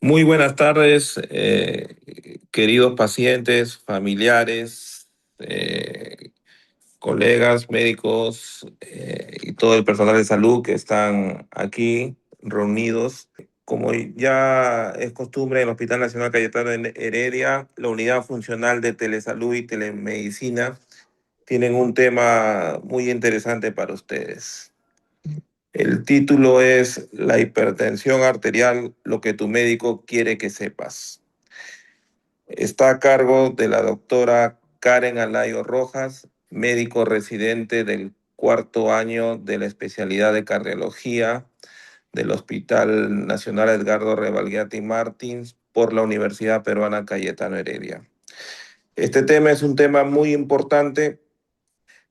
Muy buenas tardes, queridos pacientes, familiares, colegas, médicos y todo el personal de salud que están aquí reunidos. Como ya es costumbre en el Hospital Nacional Cayetano Heredia, la Unidad Funcional de Telesalud y Telemedicina tienen un tema muy interesante para ustedes. El título es La hipertensión arterial, lo que tu médico quiere que sepas. Está a cargo de la doctora Karen Alayo Rojas, médico residente del cuarto año de la especialidad de cardiología del Hospital Nacional Edgardo Revalgiati Martins por la Universidad Peruana Cayetano Heredia. Este tema es un tema muy importante,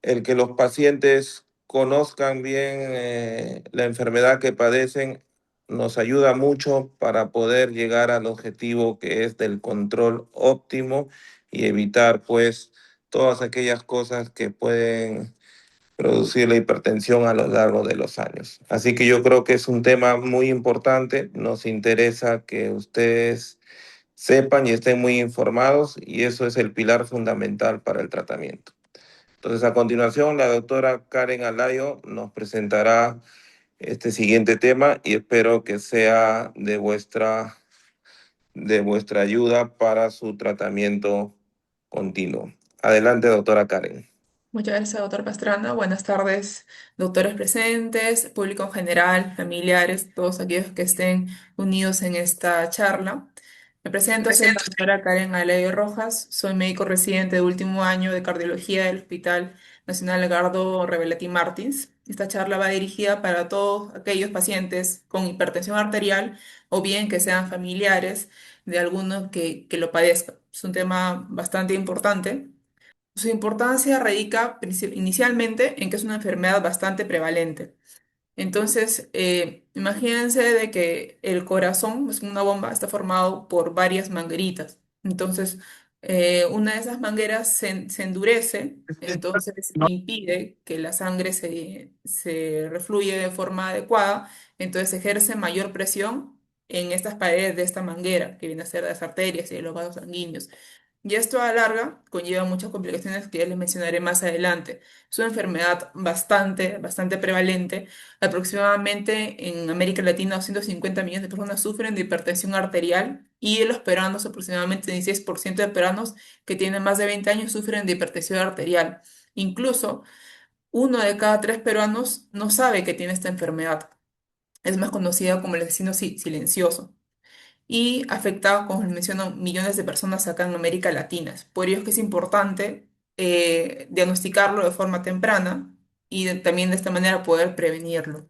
el que los pacientes conozcan bien la enfermedad que padecen nos ayuda mucho para poder llegar al objetivo que es del control óptimo y evitar pues todas aquellas cosas que pueden producir la hipertensión a lo largo de los años. Así que yo creo que es un tema muy importante, nos interesa que ustedes sepan y estén muy informados y eso es el pilar fundamental para el tratamiento. Entonces, a continuación, la doctora Karen Alayo nos presentará este siguiente tema y espero que sea de vuestra ayuda para su tratamiento continuo. Adelante, doctora Karen. Muchas gracias, doctor Pastrana. Buenas tardes, doctores presentes, público en general, familiares, todos aquellos que estén unidos en esta charla. Me presento, soy la doctora Karen Alayo Rojas, soy médico residente de último año de cardiología del Hospital Nacional Edgardo Revelati Martins. Esta charla va dirigida para todos aquellos pacientes con hipertensión arterial o bien que sean familiares de alguno que lo padezca. Es un tema bastante importante. Su importancia radica inicialmente en que es una enfermedad bastante prevalente. Entonces, imagínense de que el corazón, es una bomba, está formado por varias mangueritas. Entonces, una de esas mangueras se endurece, entonces impide que la sangre se refluye de forma adecuada, entonces ejerce mayor presión en estas paredes de esta manguera, que viene a ser las arterias y de los vasos sanguíneos. Y esto a la larga conlleva muchas complicaciones que ya les mencionaré más adelante. Es una enfermedad bastante prevalente. Aproximadamente en América Latina 250 millones de personas sufren de hipertensión arterial y de los peruanos aproximadamente 16% de peruanos que tienen más de 20 años sufren de hipertensión arterial. Incluso uno de cada tres peruanos no sabe que tiene esta enfermedad. Es más conocida como el asesino silencioso y afecta, como les menciono, millones de personas acá en América Latina. Por ello es que es importante diagnosticarlo de forma temprana y también de esta manera poder prevenirlo.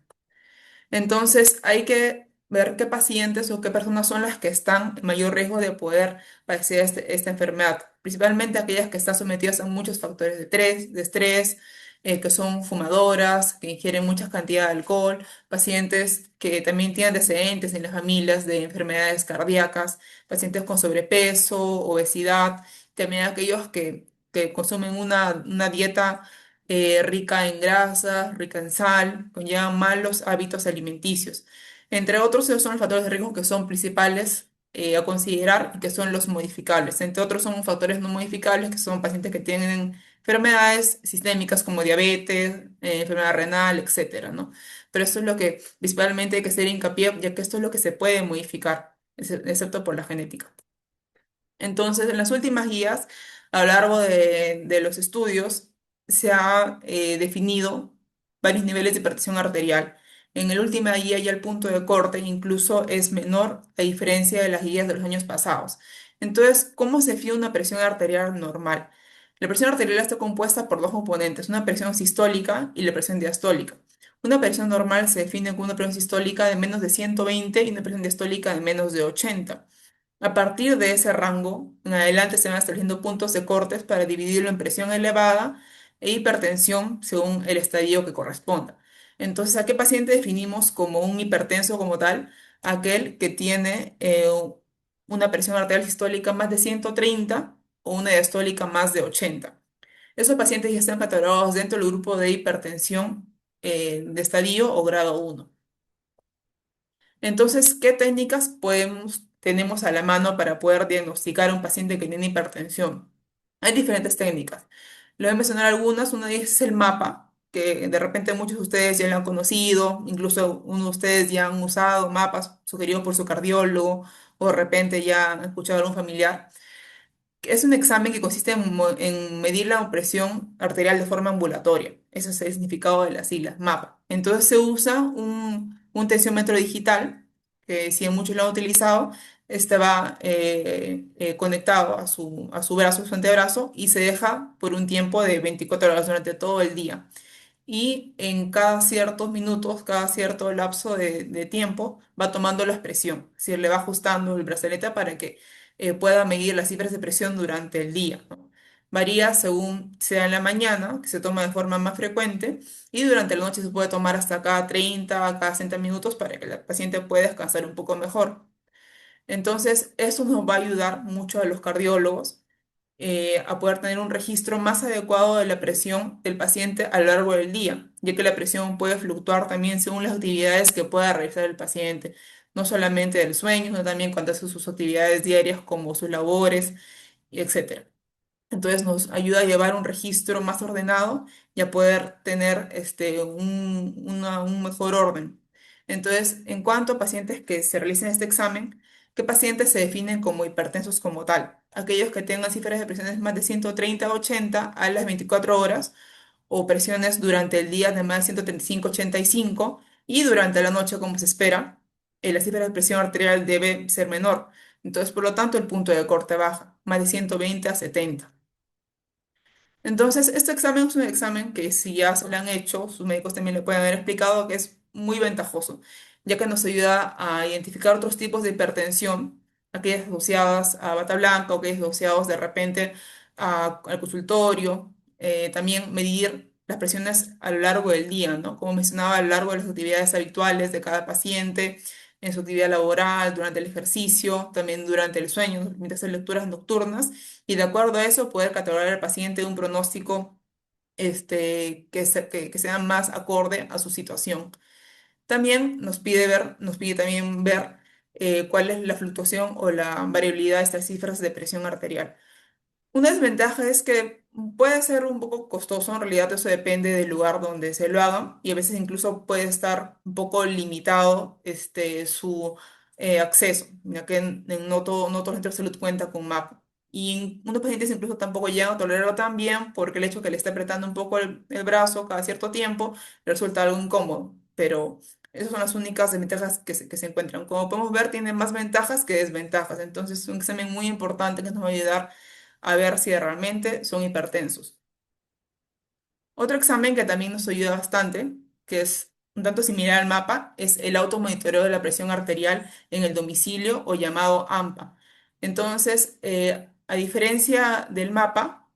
Entonces, hay que ver qué pacientes o qué personas son las que están en mayor riesgo de poder padecer esta enfermedad, principalmente aquellas que están sometidas a muchos factores de estrés, que son fumadoras, que ingieren mucha cantidad de alcohol, pacientes que también tienen antecedentes en las familias de enfermedades cardíacas, pacientes con sobrepeso, obesidad, también aquellos que consumen una dieta rica en grasas, rica en sal, conllevan malos hábitos alimenticios. Entre otros, esos son los factores de riesgo que son principales a considerar y que son los modificables. Entre otros, son factores no modificables, que son pacientes que tienen enfermedades sistémicas como diabetes, enfermedad renal, etcétera, ¿no? Pero esto es lo que principalmente hay que hacer hincapié, ya que esto es lo que se puede modificar, excepto por la genética. Entonces, en las últimas guías, a lo largo de los estudios, se ha definido varios niveles de hipertensión arterial. En la última guía ya el punto de corte incluso es menor a diferencia de las guías de los años pasados. Entonces, ¿cómo se define una presión arterial normal? La presión arterial está compuesta por dos componentes, una presión sistólica y la presión diastólica. Una presión normal se define con una presión sistólica de menos de 120 y una presión diastólica de menos de 80. A partir de ese rango, en adelante se van estableciendo puntos de cortes para dividirlo en presión elevada e hipertensión según el estadio que corresponda. Entonces, ¿a qué paciente definimos como un hipertenso como tal? Aquel que tiene una presión arterial sistólica más de 130 o una diastólica más de 80. Esos pacientes ya están catalogados dentro del grupo de hipertensión de estadio o grado 1. Entonces, ¿qué técnicas podemos tenemos a la mano para poder diagnosticar a un paciente que tiene hipertensión. Hay diferentes técnicas. Les voy a mencionar algunas. Una de ellas es el mapa, que de repente muchos de ustedes ya lo han conocido, incluso uno de ustedes ya han usado mapas sugeridos por su cardiólogo o de repente ya han escuchado a algún familiar. Es un examen que consiste en medir la presión arterial de forma ambulatoria. Ese es el significado de las siglas, MAPA. Entonces se usa un tensiómetro digital, que si muchos lo han utilizado, este va conectado a su brazo, su antebrazo, y se deja por un tiempo de 24 horas durante todo el día y en cada ciertos minutos, cada cierto lapso de tiempo, va tomando la presión, es decir, le va ajustando el brazalete para que pueda medir las cifras de presión durante el día, ¿no? Varía según sea en la mañana, que se toma de forma más frecuente, y durante la noche se puede tomar hasta cada 30, cada 60 minutos para que el paciente pueda descansar un poco mejor. Entonces, eso nos va a ayudar mucho a los cardiólogos a poder tener un registro más adecuado de la presión del paciente a lo largo del día, ya que la presión puede fluctuar también según las actividades que pueda realizar el paciente, no solamente del sueño, sino también cuando hace sus actividades diarias como sus labores, y etcétera. Entonces nos ayuda a llevar un registro más ordenado y a poder tener un mejor orden. Entonces, en cuanto a pacientes que se realicen este examen, ¿qué pacientes se definen como hipertensos como tal? Aquellos que tengan cifras de presiones más de 130 a 80 a las 24 horas o presiones durante el día de más de 135-85 y durante la noche, como se espera, la cifra de presión arterial debe ser menor. Entonces, por lo tanto, el punto de corte baja, más de 120 a 70. Entonces, este examen es un examen que si ya se lo han hecho, sus médicos también le pueden haber explicado que es muy ventajoso, ya que nos ayuda a identificar otros tipos de hipertensión, aquellas asociadas a bata blanca o aquellos asociados de repente al consultorio, también medir las presiones a lo largo del día, ¿no? Como mencionaba, a lo largo de las actividades habituales de cada paciente, en su actividad laboral, durante el ejercicio, también durante el sueño, nos permite hacer lecturas nocturnas y de acuerdo a eso poder catalogar al paciente un pronóstico que sea más acorde a su situación. También nos pide también ver cuál es la fluctuación o la variabilidad de estas cifras de presión arterial. Una desventaja es que puede ser un poco costoso, en realidad eso depende del lugar donde se lo hagan y a veces incluso puede estar un poco limitado su acceso, ya que no todos los centros de salud cuentan con MAP. Y unos pacientes incluso tampoco llegan a tolerarlo tan bien porque el hecho que le esté apretando un poco el brazo cada cierto tiempo le resulta algo incómodo, pero esas son las únicas desventajas que se encuentran. Como podemos ver, tiene más ventajas que desventajas, entonces es un examen muy importante que nos va a ayudar a ver si realmente son hipertensos. Otro examen que también nos ayuda bastante, que es un tanto similar al mapa, es el automonitoreo de la presión arterial en el domicilio o llamado AMPA. Entonces, a diferencia del mapa,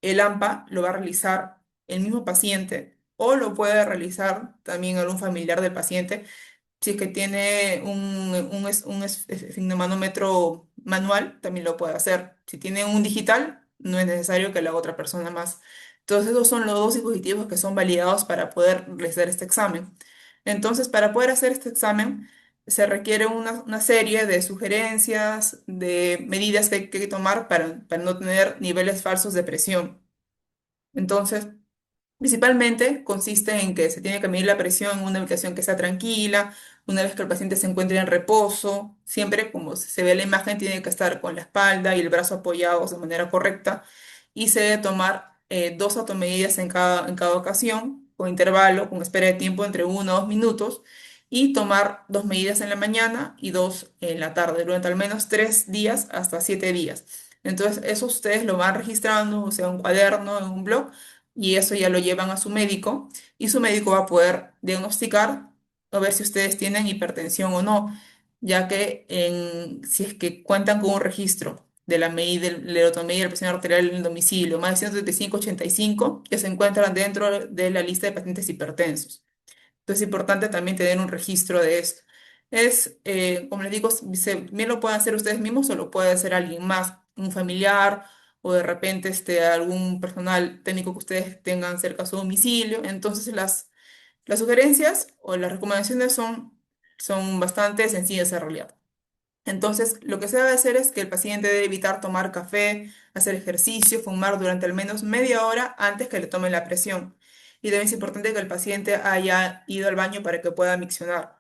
el AMPA lo va a realizar el mismo paciente o lo puede realizar también algún familiar del paciente si es que tiene un esfigmomanómetro manual, también lo puede hacer. Si tiene un digital, no es necesario que la otra persona más. Entonces, esos son los dos dispositivos que son validados para poder realizar este examen. Entonces, para poder hacer este examen, se requiere una serie de sugerencias, de medidas que hay que tomar para no tener niveles falsos de presión. Entonces, principalmente consiste en que se tiene que medir la presión en una habitación que sea tranquila, una vez que el paciente se encuentre en reposo, siempre como se ve en la imagen, tiene que estar con la espalda y el brazo apoyados de manera correcta y se debe tomar dos automedidas en cada ocasión, con intervalo, con espera de tiempo entre 1 o 2 minutos y tomar dos medidas en la mañana y dos en la tarde, durante al menos 3 días hasta 7 días. Entonces, eso ustedes lo van registrando, o sea, en un cuaderno, en un blog y eso ya lo llevan a su médico y su médico va a poder diagnosticar o ver si ustedes tienen hipertensión o no, ya que si es que cuentan con un registro de la medida de la erotomía y la presión arterial en el domicilio, más de 175-85, que se encuentran dentro de la lista de pacientes hipertensos. Entonces es importante también tener un registro de esto. Como les digo, bien lo pueden hacer ustedes mismos o lo puede hacer alguien más, un familiar o de repente algún personal técnico que ustedes tengan cerca a su domicilio. Entonces las sugerencias o las recomendaciones son bastante sencillas en realidad. Entonces, lo que se debe hacer es que el paciente debe evitar tomar café, hacer ejercicio, fumar durante al menos media hora antes que le tomen la presión. Y también es importante que el paciente haya ido al baño para que pueda miccionar.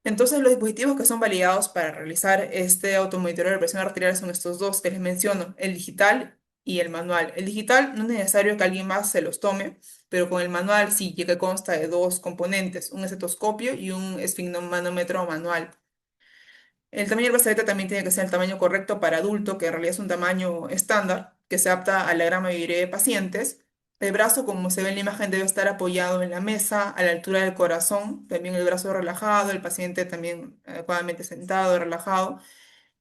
Entonces, los dispositivos que son validados para realizar este automonitoreo de presión arterial son estos dos que les menciono, el digital y el manual. El digital no es necesario que alguien más se los tome, pero con el manual sí, ya que consta de dos componentes, un estetoscopio y un esfigmomanómetro manual. El tamaño del brazalete también tiene que ser el tamaño correcto para adulto, que en realidad es un tamaño estándar, que se adapta a la gran mayoría de pacientes. El brazo, como se ve en la imagen, debe estar apoyado en la mesa, a la altura del corazón, también el brazo relajado, el paciente también adecuadamente sentado, relajado,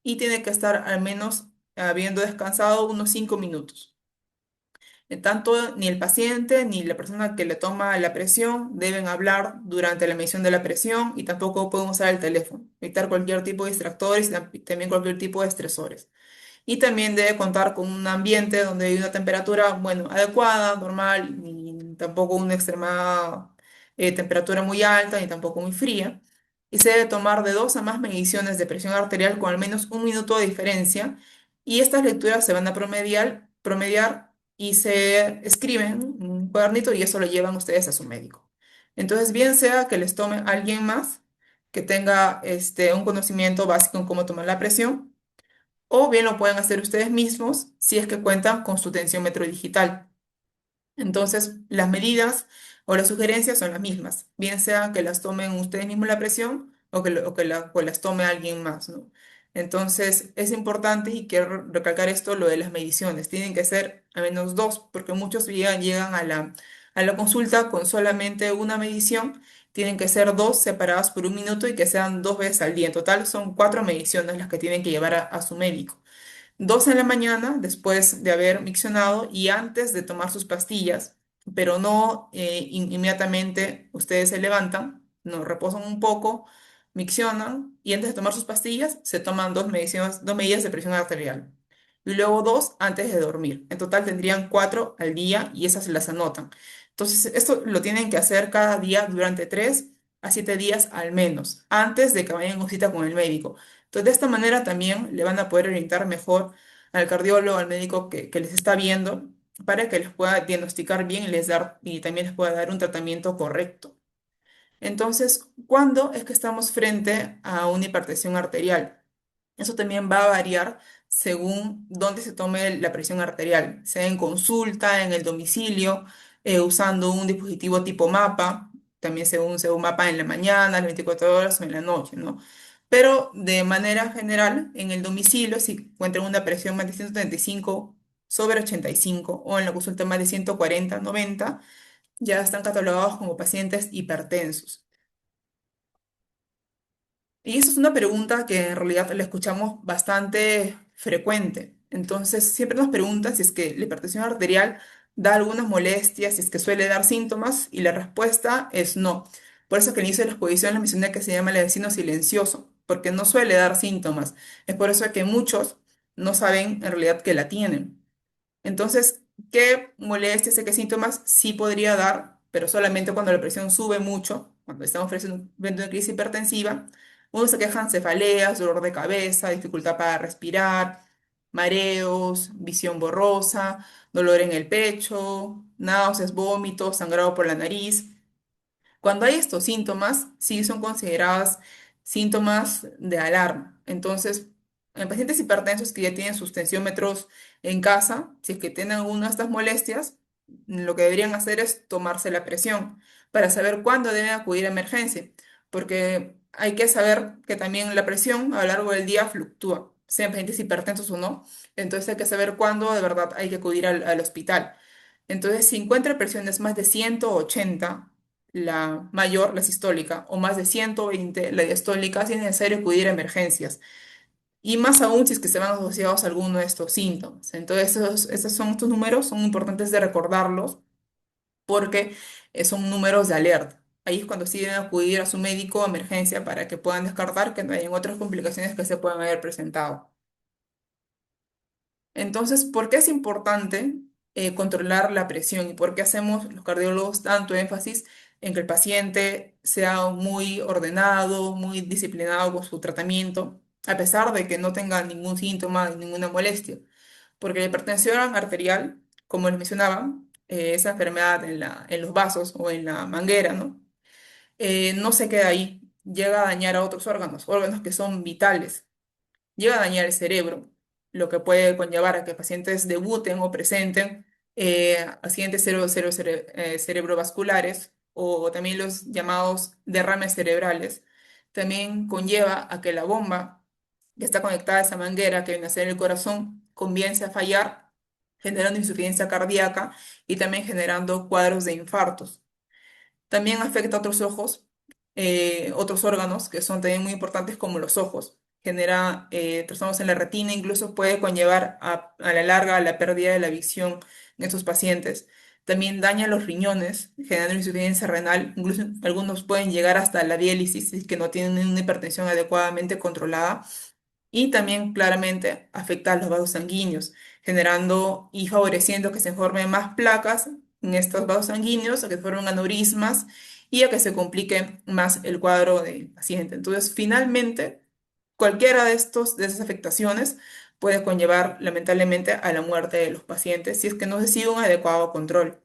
y tiene que estar al menos habiendo descansado unos 5 minutos. Tanto ni el paciente ni la persona que le toma la presión deben hablar durante la medición de la presión y tampoco pueden usar el teléfono. Evitar cualquier tipo de distractores y también cualquier tipo de estresores. Y también debe contar con un ambiente donde hay una temperatura, bueno, adecuada, normal, ni tampoco una extremada temperatura muy alta, ni tampoco muy fría. Y se debe tomar de dos a más mediciones de presión arterial con al menos un minuto de diferencia. Y estas lecturas se van a promediar y se escriben en un cuadernito y eso lo llevan ustedes a su médico. Entonces, bien sea que les tome alguien más que tenga un conocimiento básico en cómo tomar la presión, o bien lo pueden hacer ustedes mismos si es que cuentan con su tensiómetro digital. Entonces, las medidas o las sugerencias son las mismas, bien sea que las tomen ustedes mismos la presión o las tome alguien más, ¿no? Entonces, es importante y quiero recalcar esto, lo de las mediciones. Tienen que ser al menos dos, porque muchos llegan a la consulta con solamente una medición. Tienen que ser dos separadas por un minuto y que sean 2 veces al día. En total, son 4 mediciones las que tienen que llevar a su médico. 2 en la mañana, después de haber miccionado y antes de tomar sus pastillas, pero no inmediatamente ustedes se levantan, no reposan un poco, miccionan y antes de tomar sus pastillas se toman 2 medidas de presión arterial. Y luego dos antes de dormir. En total tendrían 4 al día y esas las anotan. Entonces, esto lo tienen que hacer cada día durante 3 a 7 días al menos, antes de que vayan a cita con el médico. Entonces, de esta manera también le van a poder orientar mejor al cardiólogo, al médico que les está viendo, para que les pueda diagnosticar bien y también les pueda dar un tratamiento correcto. Entonces, ¿cuándo es que estamos frente a una hipertensión arterial? Eso también va a variar según dónde se tome la presión arterial, sea en consulta, en el domicilio, usando un dispositivo tipo mapa, también según mapa en la mañana, las 24 horas o en la noche, ¿no? Pero de manera general, en el domicilio, si encuentran una presión más de 135/85 o en la consulta más de 140/90, ya están catalogados como pacientes hipertensos. Y eso es una pregunta que en realidad la escuchamos bastante frecuente. Entonces, siempre nos preguntan si es que la hipertensión arterial da algunas molestias, si es que suele dar síntomas, y la respuesta es no. Por eso que al inicio de la exposición les mencioné que se llama el vecino silencioso, porque no suele dar síntomas. Es por eso que muchos no saben en realidad que la tienen. Entonces, ¿qué molestias y qué síntomas sí podría dar, pero solamente cuando la presión sube mucho, cuando estamos frente a una crisis hipertensiva? Uno se quejan cefaleas, dolor de cabeza, dificultad para respirar, mareos, visión borrosa, dolor en el pecho, náuseas, vómitos, sangrado por la nariz. Cuando hay estos síntomas, sí son consideradas síntomas de alarma. Entonces, en pacientes hipertensos que ya tienen sus tensiómetros en casa, si es que tienen alguna de estas molestias, lo que deberían hacer es tomarse la presión para saber cuándo deben acudir a emergencia, porque hay que saber que también la presión a lo largo del día fluctúa, sean pacientes hipertensos o no. Entonces hay que saber cuándo de verdad hay que acudir al hospital. Entonces, si encuentra presiones más de 180, la mayor, la sistólica, o más de 120, la diastólica, si es necesario acudir a emergencias. Y más aún si es que se van asociados a alguno de estos síntomas. Entonces, estos números son importantes de recordarlos porque son números de alerta. Ahí es cuando sí deben acudir a su médico a emergencia para que puedan descartar que no hayan otras complicaciones que se puedan haber presentado. Entonces, ¿por qué es importante controlar la presión y por qué hacemos los cardiólogos tanto énfasis en que el paciente sea muy ordenado, muy disciplinado con su tratamiento? a pesar de que no tenga ningún síntoma, ninguna molestia. Porque la hipertensión arterial, como les mencionaba, esa enfermedad en los vasos o en la manguera, ¿no? No se queda ahí, llega a dañar a otros órganos, órganos que son vitales, llega a dañar el cerebro, lo que puede conllevar a que pacientes debuten o presenten accidentes cerebrovasculares o también los llamados derrames cerebrales. También conlleva a que la bomba que está conectada a esa manguera que viene a ser el corazón comience a fallar, generando insuficiencia cardíaca y también generando cuadros de infartos. También afecta a otros ojos, otros órganos que son también muy importantes como los ojos. Genera trastornos en la retina, incluso puede conllevar a la larga a la pérdida de la visión en estos pacientes. También daña los riñones, generando insuficiencia renal. Incluso algunos pueden llegar hasta la diálisis si es que no tienen una hipertensión adecuadamente controlada y también claramente afecta a los vasos sanguíneos, generando y favoreciendo que se formen más placas en estos vasos sanguíneos, a que se formen aneurismas y a que se complique más el cuadro del paciente. Entonces, finalmente, cualquiera de esas afectaciones puede conllevar lamentablemente a la muerte de los pacientes si es que no se sigue un adecuado control.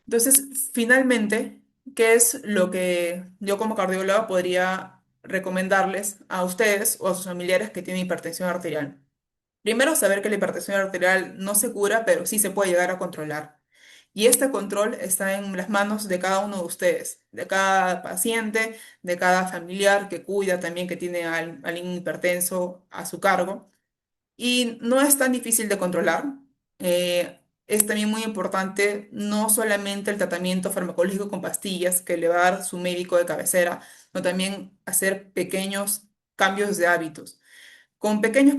Entonces, finalmente, ¿qué es lo que yo como cardióloga podría recomendarles a ustedes o a sus familiares que tienen hipertensión arterial? Primero, saber que la hipertensión arterial no se cura, pero sí se puede llegar a controlar. Y este control está en las manos de cada uno de ustedes, de cada paciente, de cada familiar que cuida también, que tiene a alguien hipertenso a su cargo. Y no es tan difícil de controlar. Es también muy importante no solamente el tratamiento farmacológico con pastillas que le va a dar su médico de cabecera, sino también hacer pequeños cambios de hábitos. Con pequeños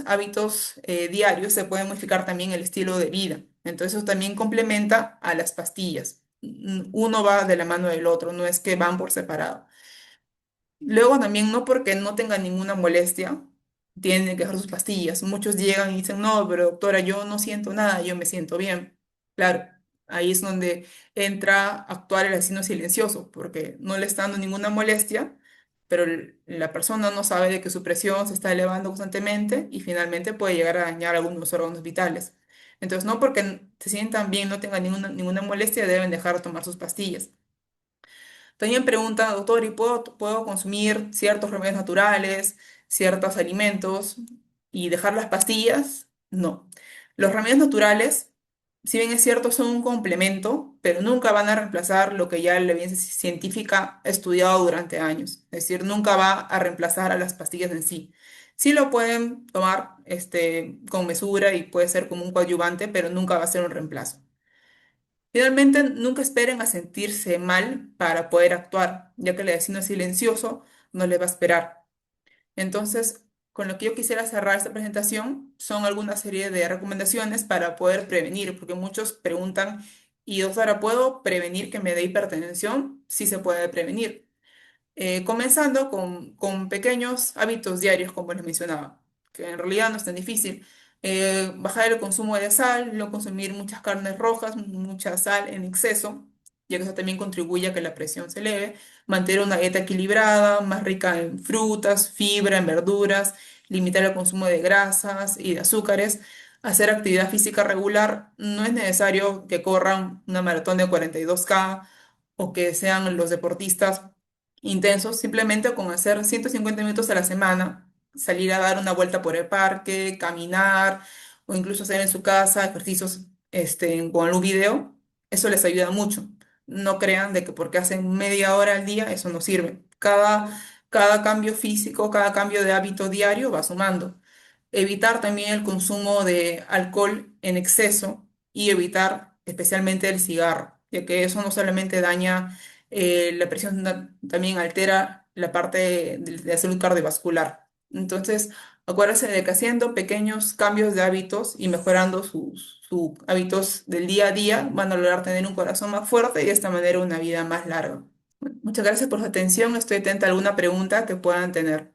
hábitos diarios se puede modificar también el estilo de vida. Entonces eso también complementa a las pastillas. Uno va de la mano del otro, no es que van por separado. Luego también no porque no tenga ninguna molestia, tienen que dejar sus pastillas. Muchos llegan y dicen, no, pero doctora, yo no siento nada, yo me siento bien. Claro, ahí es donde entra a actuar el asesino silencioso, porque no le está dando ninguna molestia, pero la persona no sabe de que su presión se está elevando constantemente y finalmente puede llegar a dañar algunos órganos vitales. Entonces, no porque se sientan bien, no tengan ninguna molestia, deben dejar de tomar sus pastillas. También pregunta, doctor, ¿y puedo consumir ciertos remedios naturales, ciertos alimentos y dejar las pastillas? No. Los remedios naturales, si bien es cierto, son un complemento, pero nunca van a reemplazar lo que ya la evidencia científica ha estudiado durante años. Es decir, nunca va a reemplazar a las pastillas en sí. Sí lo pueden tomar con mesura y puede ser como un coadyuvante, pero nunca va a ser un reemplazo. Finalmente, nunca esperen a sentirse mal para poder actuar, ya que el vecino silencioso no le va a esperar. Entonces, con lo que yo quisiera cerrar esta presentación son alguna serie de recomendaciones para poder prevenir, porque muchos preguntan, ¿y doctora, puedo prevenir que me dé hipertensión? Sí se puede prevenir. Comenzando con pequeños hábitos diarios, como les mencionaba, que en realidad no es tan difícil. Bajar el consumo de sal, no consumir muchas carnes rojas, mucha sal en exceso, ya que eso también contribuye a que la presión se eleve. Mantener una dieta equilibrada, más rica en frutas, fibra, en verduras, limitar el consumo de grasas y de azúcares. Hacer actividad física regular, no es necesario que corran una maratón de 42K o que sean los deportistas intensos, simplemente con hacer 150 minutos a la semana, salir a dar una vuelta por el parque, caminar o incluso hacer en su casa ejercicios con un video, eso les ayuda mucho. No crean de que porque hacen media hora al día, eso no sirve. Cada cambio físico, cada cambio de hábito diario va sumando. Evitar también el consumo de alcohol en exceso y evitar especialmente el cigarro, ya que eso no solamente daña la presión, también altera la parte de la salud cardiovascular. Entonces, acuérdense de que haciendo pequeños cambios de hábitos y mejorando sus hábitos del día a día, van a lograr tener un corazón más fuerte y de esta manera una vida más larga. Bueno, muchas gracias por su atención. Estoy atenta a alguna pregunta que puedan tener.